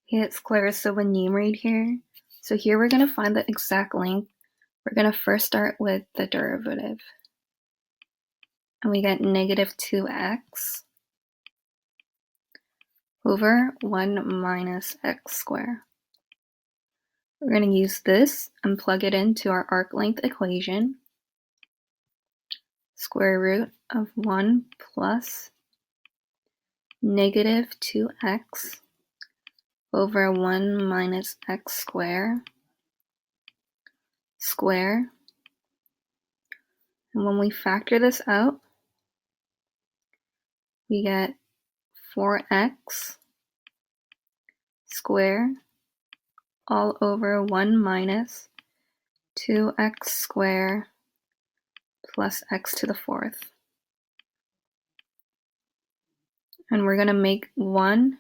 Hey, it's Clarissa with Numerade here. So here we're going to find the exact length. We're going to first start with the derivative. And we get negative 2x over 1 minus x squared. We're going to use this and plug it into our arc length equation. Square root of 1 plus negative 2x over 1 minus x squared. And when we factor this out, we get 4x squared all over 1 minus 2x squared plus x to the fourth. And we're going to make 1